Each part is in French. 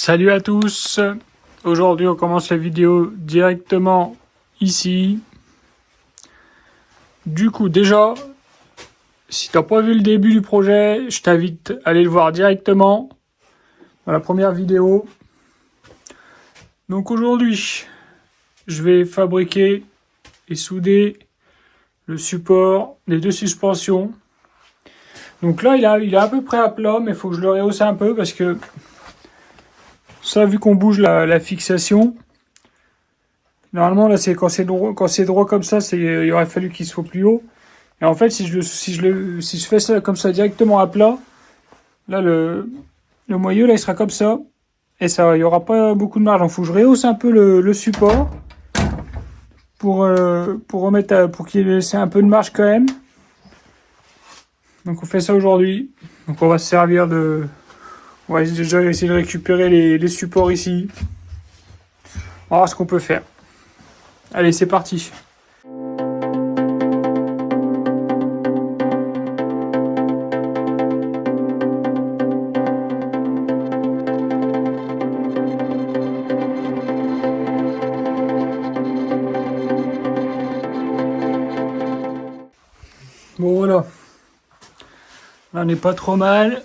Salut à tous. Aujourd'hui on commence la vidéo directement ici. Du coup déjà, si t'as pas vu le début du projet, je t'invite à aller le voir directement dans la première vidéo. Donc aujourd'hui, je vais fabriquer et souder le support des deux suspensions. Donc là il est à peu près à plat, mais il faut que je le rehausse un peu parce que ça, vu qu'on bouge la fixation, normalement là c'est quand c'est droit comme ça, il aurait fallu qu'il soit plus haut. Et en fait, si je fais ça comme ça directement à plat, là le moyeu là il sera comme ça et ça, il y aura pas beaucoup de marge. Donc faut que je rehausse un peu le support pour remettre pour qu'il laisse un peu de marge quand même. Donc on fait ça aujourd'hui. Donc on va se servir on va déjà essayer de récupérer les supports ici. On va voir ce qu'on peut faire. Allez, c'est parti. Bon voilà. Là on n'est pas trop mal.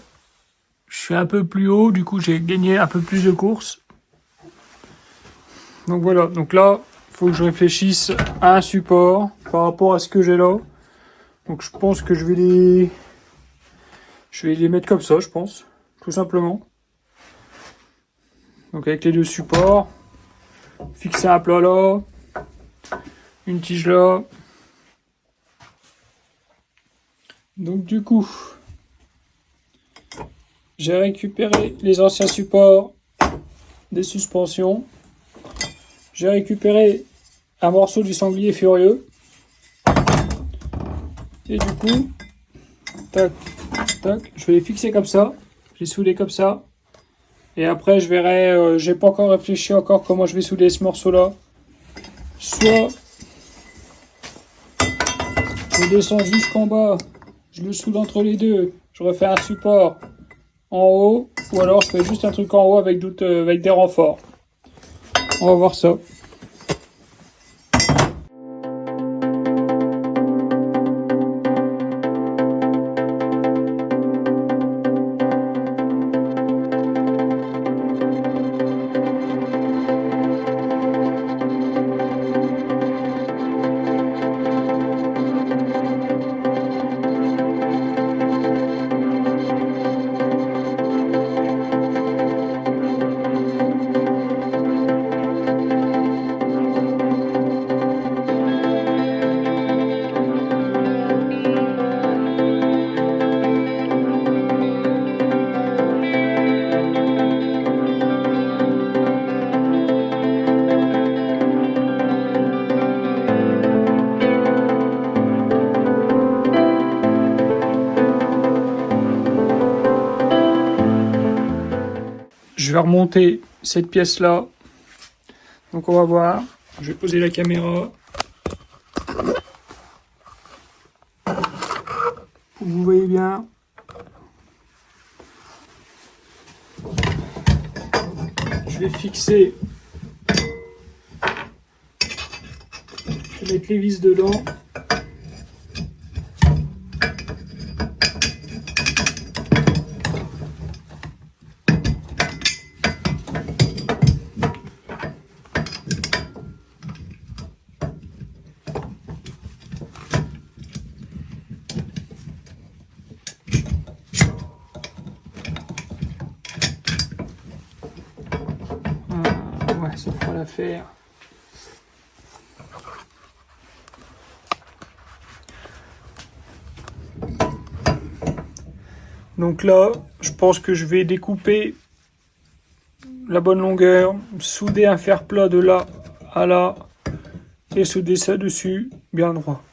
Je suis un peu plus haut, du coup j'ai gagné un peu plus de courses. Donc voilà, donc là, il faut que je réfléchisse à un support par rapport à ce que j'ai là. Donc je pense que je vais les mettre comme ça, je pense, tout simplement. Donc avec les deux supports, fixer un plat là, une tige là. Donc du coup, j'ai récupéré les anciens supports des suspensions. J'ai récupéré un morceau du sanglier furieux. Et du coup, tac, tac, je vais les fixer comme ça. Je les souder comme ça. Et après, je verrai, j'ai pas encore réfléchi encore comment je vais souder ce morceau-là. Soit je descends jusqu'en bas, je le soude entre les deux, je refais un support en haut, ou alors je fais juste un truc en haut avec des renforts. On va voir ça. Je vais remonter cette pièce-là. Donc on va voir. Je vais poser la caméra. Vous voyez bien. Je vais fixer. Je vais mettre les vis dedans. Ouais, ça fera l'affaire. Donc là, je pense que je vais découper la bonne longueur, souder un fer plat de là à là et souder ça dessus bien droit.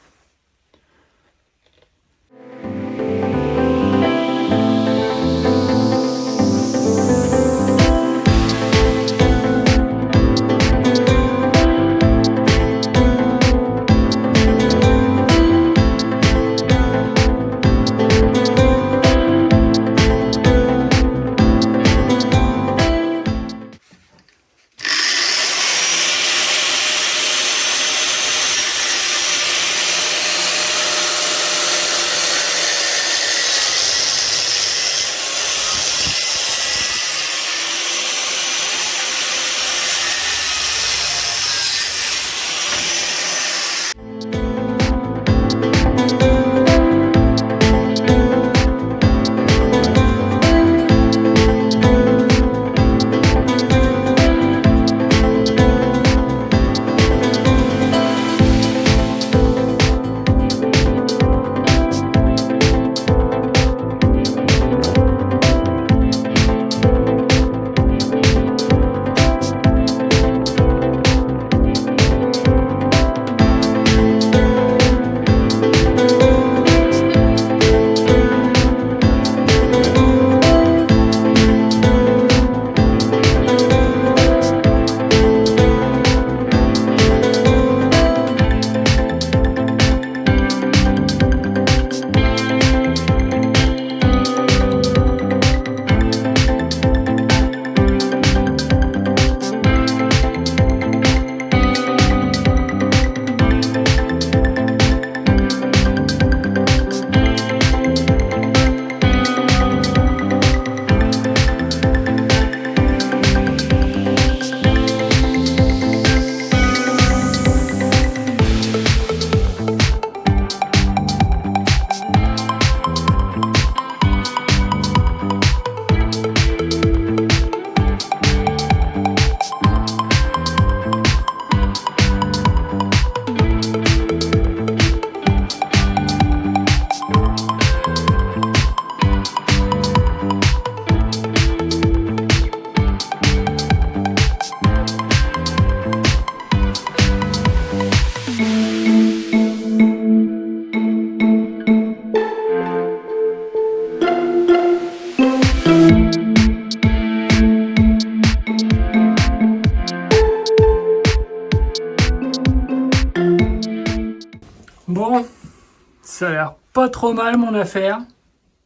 trop mal mon affaire.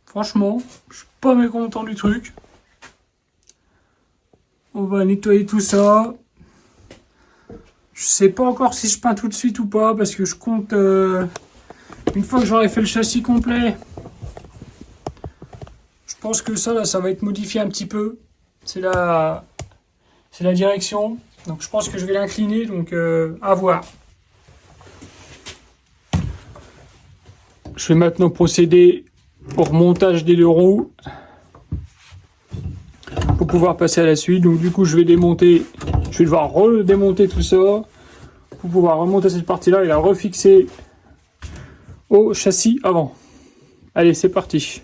Franchement, je suis pas mécontent du truc. On va nettoyer tout ça. Je sais pas encore si je peins tout de suite ou pas parce que je compte une fois que j'aurai fait le châssis complet. Je pense que ça là, ça va être modifié un petit peu. C'est la direction. Donc je pense que je vais l'incliner, donc à voir. Je vais maintenant procéder au remontage des deux roues pour pouvoir passer à la suite. Donc du coup je vais devoir redémonter tout ça pour pouvoir remonter cette partie-là et la refixer au châssis avant. Allez, c'est parti.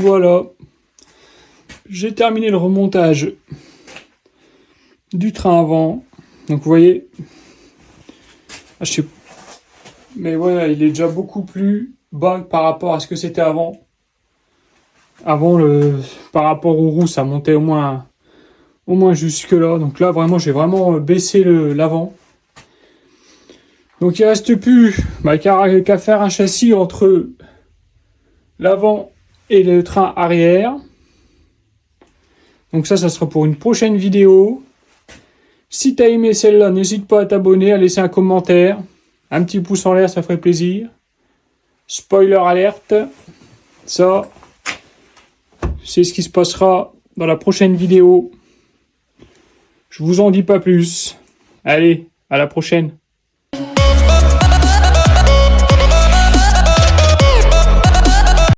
Voilà, j'ai terminé le remontage du train avant. Donc vous voyez, mais voilà, il est déjà beaucoup plus bas par rapport à ce que c'était avant. Par rapport aux roues, ça montait au moins jusque là. Donc là, vraiment, j'ai vraiment baissé l'avant. Donc il reste plus qu'à faire un châssis entre l'avant et le train arrière. Donc ça sera pour une prochaine vidéo. Si tu as aimé celle-là, n'hésite pas à t'abonner, à laisser un commentaire. Un petit pouce en l'air, ça ferait plaisir. Spoiler alerte. Ça, c'est ce qui se passera dans la prochaine vidéo. Je vous en dis pas plus. Allez, à la prochaine.